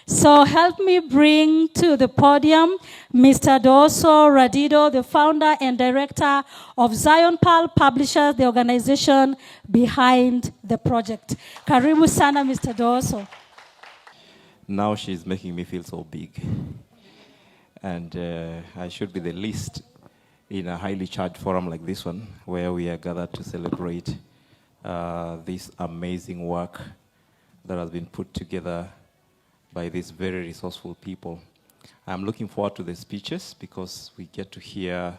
So help me bring to the podium Mr. Dooso Radido, the founder and director of Zion Pearl Publishers, the organization behind the project. Karibu sana, Mr. Dooso. Now she's making me feel so big. And I should be the least in a highly charged forum like this one, where we are gathered to celebrate this amazing work that has been put together by these very resourceful people. I'm looking forward to the speeches because we get to hear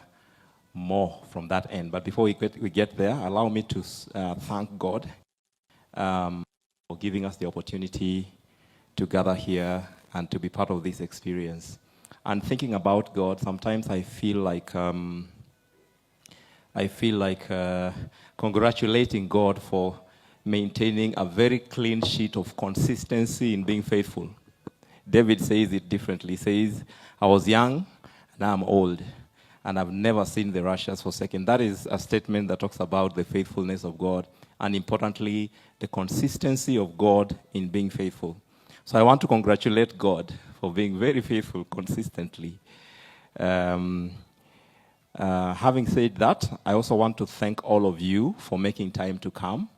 more from that end. But before we get there, allow me to thank God for giving us the opportunity to gather here and to be part of this experience. And thinking about God, sometimes I feel like congratulating God for maintaining a very clean sheet of consistency in being faithful. David says it differently. He says, I was young, now I'm old, and I've never seen the righteous forsaken. That is a statement that talks about the faithfulness of God, and importantly, the consistency of God in being faithful. So I want to congratulate God for being very faithful consistently. Having said that, I also want to thank all of you for making time to come.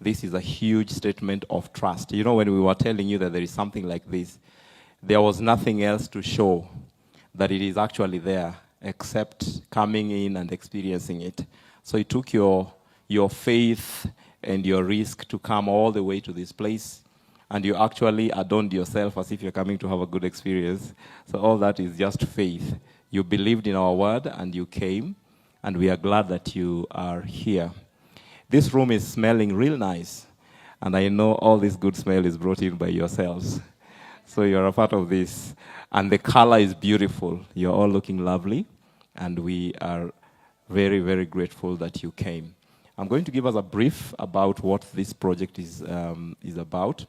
This is a huge statement of trust. You know, when we were telling you that there is something like this, there was nothing else to show that it is actually there except coming in and experiencing it. So it took your faith and your risk to come all the way to this place, and you actually adorned yourself as if you're coming to have a good experience. So all that is just faith. You believed in our word and you came, and we are glad that you are here. This room is smelling real nice, and I know all this good smell is brought in by yourselves. So you're a part of this. And the color is beautiful. You're all looking lovely, and we are very, very grateful that you came. I'm going to give us a brief about what this project is about,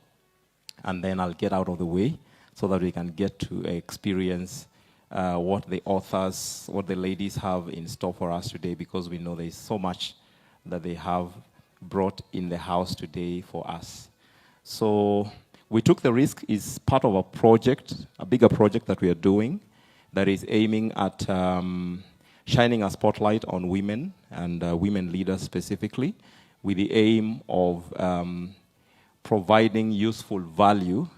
and then I'll get out of the way so that we can get to experience what the authors, what the ladies have in store for us today, because we know there is so much that they have brought in the house today for us. So we took the risk. Is part of a project, a bigger project that we are doing that is aiming at shining a spotlight on women and women leaders specifically, with the aim of providing useful value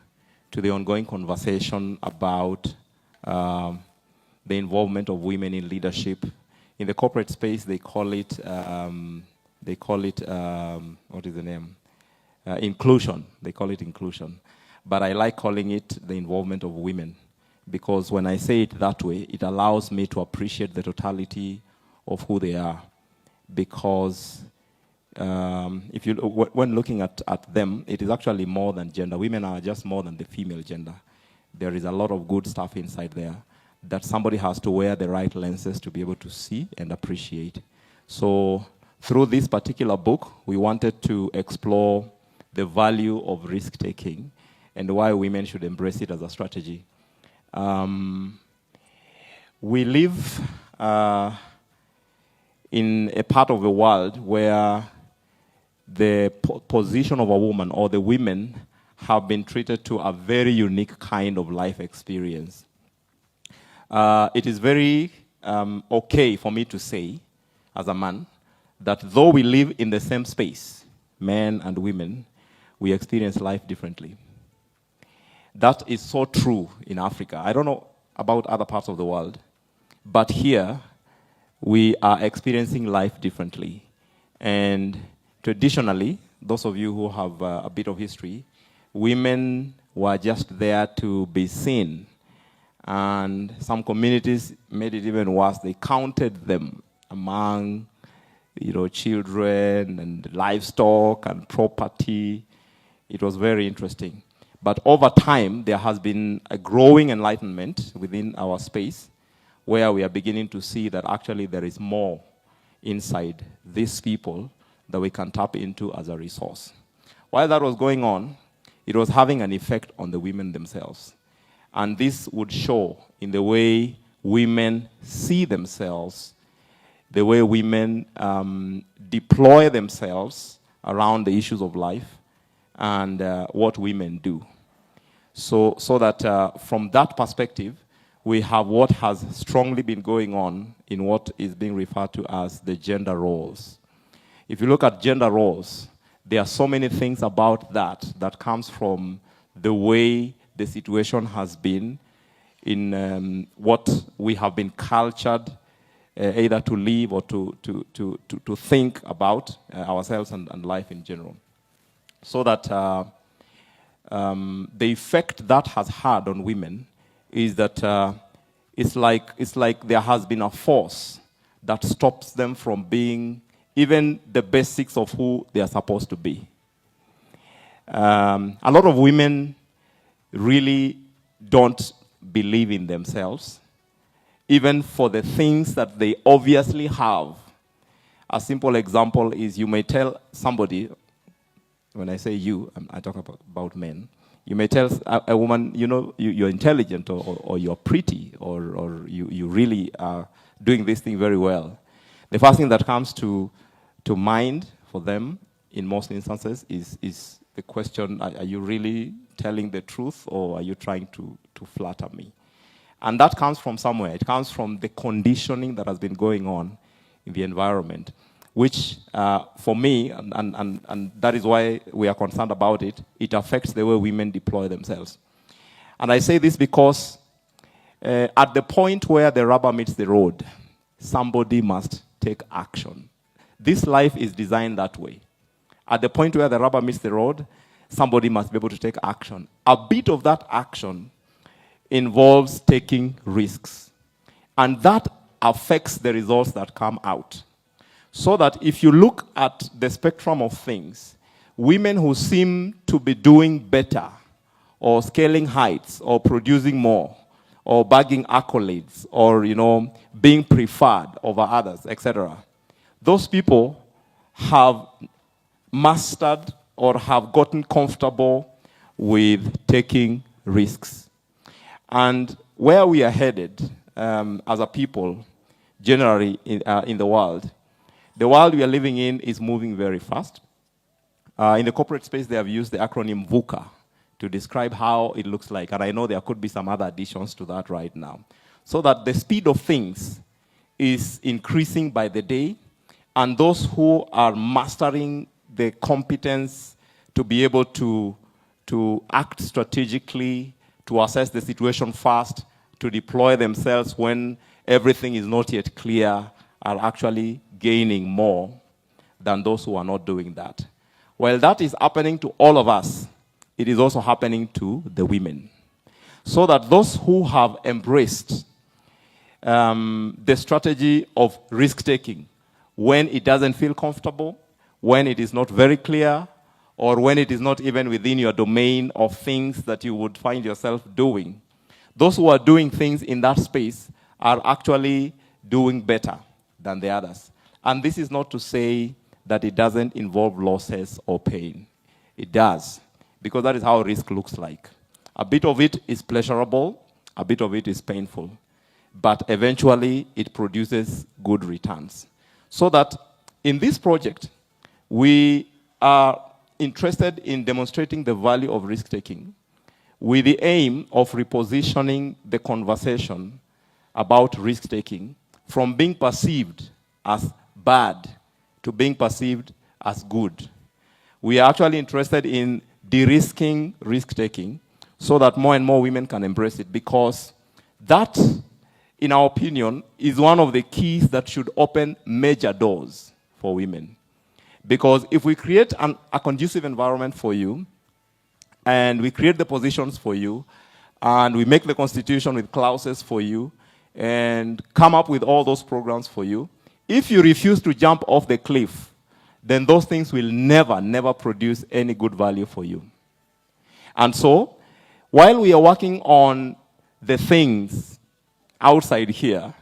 to the ongoing conversation about the involvement of women in leadership. In the corporate space, they call it what is the name? Inclusion. They call it inclusion. But I like calling it the involvement of women, because when I say it that way, it allows me to appreciate the totality of who they are. Because if you, when looking at them, it is actually more than gender. Women are just more than the female gender. There is a lot of good stuff inside there that somebody has to wear the right lenses to be able to see and appreciate. So through this particular book, we wanted to explore the value of risk-taking and why women should embrace it as a strategy. We live in a part of the world where the position of a woman or the women have been treated to a very unique kind of life experience. It is very okay for me to say, as a man, that though we live in the same space, men and women, we experience life differently. That is so true in Africa. I don't know about other parts of the world, but here we are experiencing life differently. And traditionally, those of you who have a bit of history, women were just there to be seen. And some communities made it even worse. They counted them among, children and livestock and property. It was very interesting. But over time, there has been a growing enlightenment within our space where we are beginning to see that actually there is more inside these people that we can tap into as a resource. While that was going on, it was having an effect on the women themselves. And this would show in the way women see themselves, the way women deploy themselves around the issues of life, and what women do. So that from that perspective, we have what has strongly been going on in what is being referred to as the gender roles. If you look at gender roles, there are so many things about that comes from the way the situation has been in what we have been cultured either to live or to think about ourselves and life in general. So that the effect that has had on women is that it's like there has been a force that stops them from being even the basics of who they are supposed to be. A lot of women really don't believe in themselves, even for the things that they obviously have. A simple example is you may tell somebody, when I say you, I talk about men, you may tell a woman, you know, you're intelligent or you're pretty or you really are doing this thing very well. The first thing that comes to mind for them in most instances is the question, are you really telling the truth or are you trying to flatter me? And that comes from somewhere. It comes from the conditioning that has been going on in the environment, which for me, and that is why we are concerned about it, it affects the way women deploy themselves. And I say this because at the point where the rubber meets the road, somebody must take action. This life is designed that way. At the point where the rubber meets the road, somebody must be able to take action. A bit of that action involves taking risks. And that affects the results that come out. So that if you look at the spectrum of things, women who seem to be doing better, or scaling heights, or producing more, or bagging accolades, or being preferred over others, etc., those people have mastered or have gotten comfortable with taking risks. And where we are headed as a people, generally in the world we are living in is moving very fast. In the corporate space, they have used the acronym VUCA to describe how it looks like. And I know there could be some other additions to that right now. So that the speed of things is increasing by the day. And those who are mastering the competence to be able to act strategically, to assess the situation fast, to deploy themselves when everything is not yet clear, are actually gaining more than those who are not doing that. While that is happening to all of us, it is also happening to the women. So that those who have embraced the strategy of risk-taking, when it doesn't feel comfortable, when it is not very clear, or when it is not even within your domain of things that you would find yourself doing, those who are doing things in that space are actually doing better than the others. And this is not to say that it doesn't involve losses or pain. It does, because that is how risk looks like. A bit of it is pleasurable, a bit of it is painful, but eventually it produces good returns. So that in this project, we are interested in demonstrating the value of risk-taking with the aim of repositioning the conversation about risk-taking from being perceived as bad to being perceived as good. We are actually interested in de-risking risk-taking so that more and more women can embrace it, because that, in our opinion, is one of the keys that should open major doors for women. Because if we create a conducive environment for you, and we create the positions for you, and we make the constitution with clauses for you, and come up with all those programs for you, if you refuse to jump off the cliff, then those things will never produce any good value for you. And so, while we are working on the things outside here,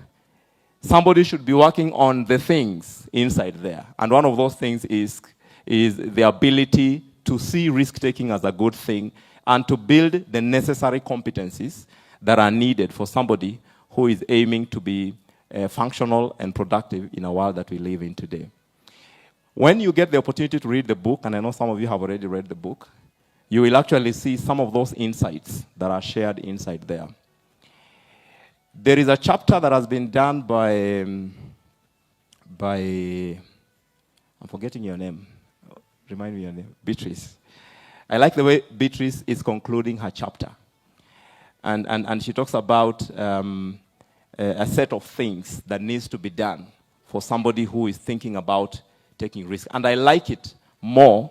somebody should be working on the things inside there. And one of those things is the ability to see risk-taking as a good thing and to build the necessary competencies that are needed for somebody who is aiming to be functional and productive in a world that we live in today. When you get the opportunity to read the book, and I know some of you have already read the book, you will actually see some of those insights that are shared inside there. There is a chapter that has been done by I'm forgetting your name. Remind me your name. Beatrice. I like the way Beatrice is concluding her chapter. And she talks about a set of things that needs to be done for somebody who is thinking about taking risk. And I like it more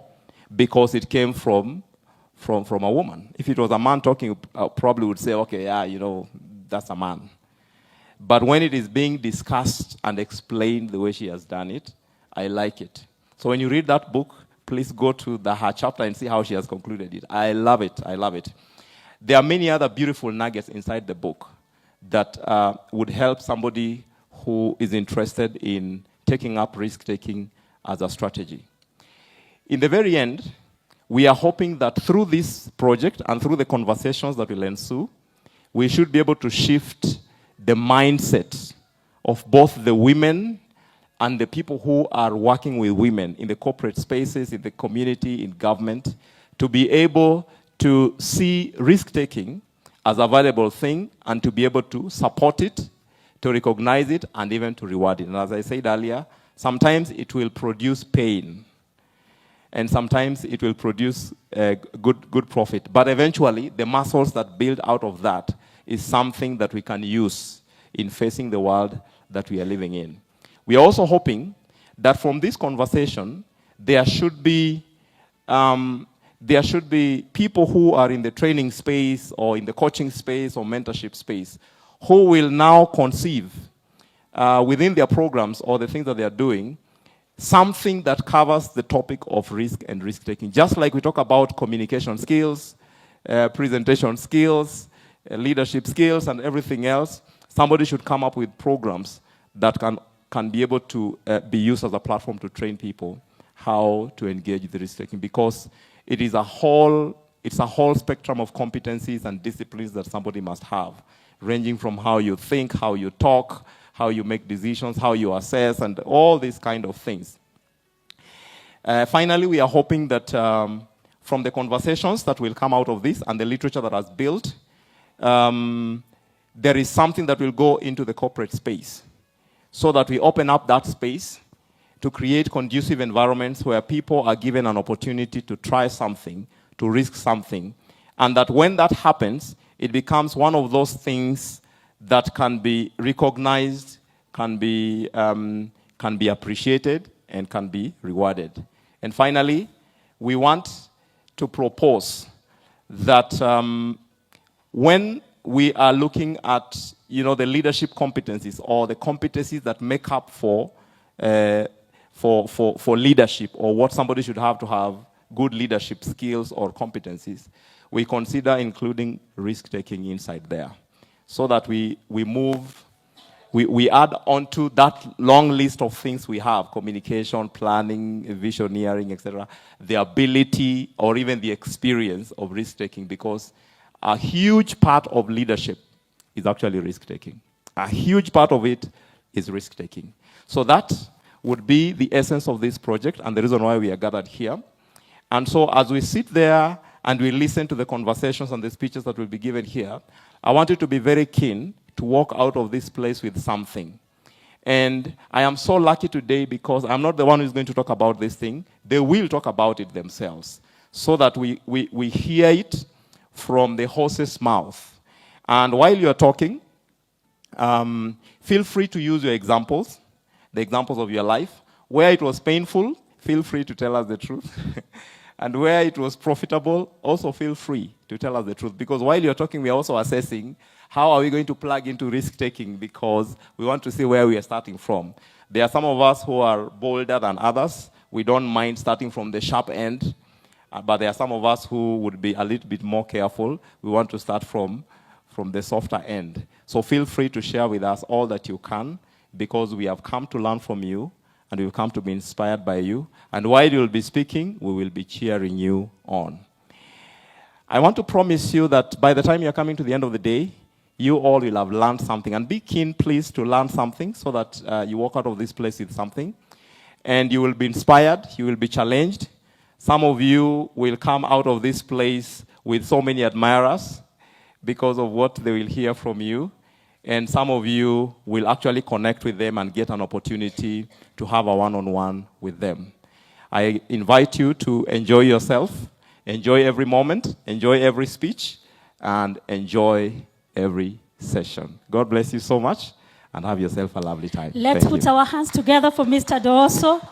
because it came from a woman. If it was a man talking, I probably would say, okay, yeah, you know, that's a man. But when it is being discussed and explained the way she has done it, I like it. So when you read that book, please go to her chapter and see how she has concluded it. I love it. I love it. There are many other beautiful nuggets inside the book that would help somebody who is interested in taking up risk-taking as a strategy. In the very end, we are hoping that through this project and through the conversations that will ensue, we should be able to shift the mindset of both the women and the people who are working with women in the corporate spaces, in the community, in government, to be able to see risk-taking as a valuable thing and to be able to support it, to recognize it, and even to reward it. And as I said earlier, sometimes it will produce pain, and sometimes it will produce good profit. But eventually, the muscles that build out of that is something that we can use in facing the world that we are living in. We are also hoping that from this conversation, there should be people who are in the training space or in the coaching space or mentorship space who will now conceive within their programs or the things that they are doing something that covers the topic of risk and risk-taking. Just like we talk about communication skills, presentation skills, leadership skills, and everything else, somebody should come up with programs that can be able to be used as a platform to train people how to engage with risk-taking, because it is it's a whole spectrum of competencies and disciplines that somebody must have, ranging from how you think, how you talk, how you make decisions, how you assess, and all these kind of things. Finally, we are hoping that from the conversations that will come out of this and the literature that has built, there is something that will go into the corporate space so that we open up that space to create conducive environments where people are given an opportunity to try something, to risk something, and that when that happens, it becomes one of those things that can be recognized, can be appreciated, and can be rewarded. And finally, we want to propose that when we are looking at, the leadership competencies or the competencies that make up for leadership, or what somebody should have to have good leadership skills or competencies, we consider including risk-taking inside there, so that we add onto that long list of things we have: communication, planning, visioneering, etc., the ability or even the experience of risk-taking, because a huge part of leadership is actually risk-taking. A huge part of it is risk-taking. So that would be the essence of this project and the reason why we are gathered here. And so as we sit there and we listen to the conversations and the speeches that will be given here, I want you to be very keen to walk out of this place with something. And I am so lucky today because I'm not the one who's going to talk about this thing. They will talk about it themselves, so that we hear it from the horse's mouth. And while you're talking, feel free to use your examples, the examples of your life. Where it was painful, feel free to tell us the truth. And where it was profitable, also feel free to tell us the truth. Because while you're talking, we're also assessing how are we going to plug into risk-taking, because we want to see where we are starting from. There are some of us who are bolder than others. We don't mind starting from the sharp end. But there are some of us who would be a little bit more careful. We want to start from the softer end. So feel free to share with us all that you can, because we have come to learn from you, and we've come to be inspired by you. And while you'll be speaking, we will be cheering you on. I want to promise you that by the time you're coming to the end of the day, you all will have learned something. And be keen, please, to learn something so that you walk out of this place with something. And you will be inspired, you will be challenged. Some of you will come out of this place with so many admirers because of what they will hear from you. And some of you will actually connect with them and get an opportunity to have a one-on-one with them. I invite you to enjoy yourself, enjoy every moment, enjoy every speech, and enjoy every session. God bless you so much, and have yourself a lovely time. Let's put our hands together for Mr. Dooso.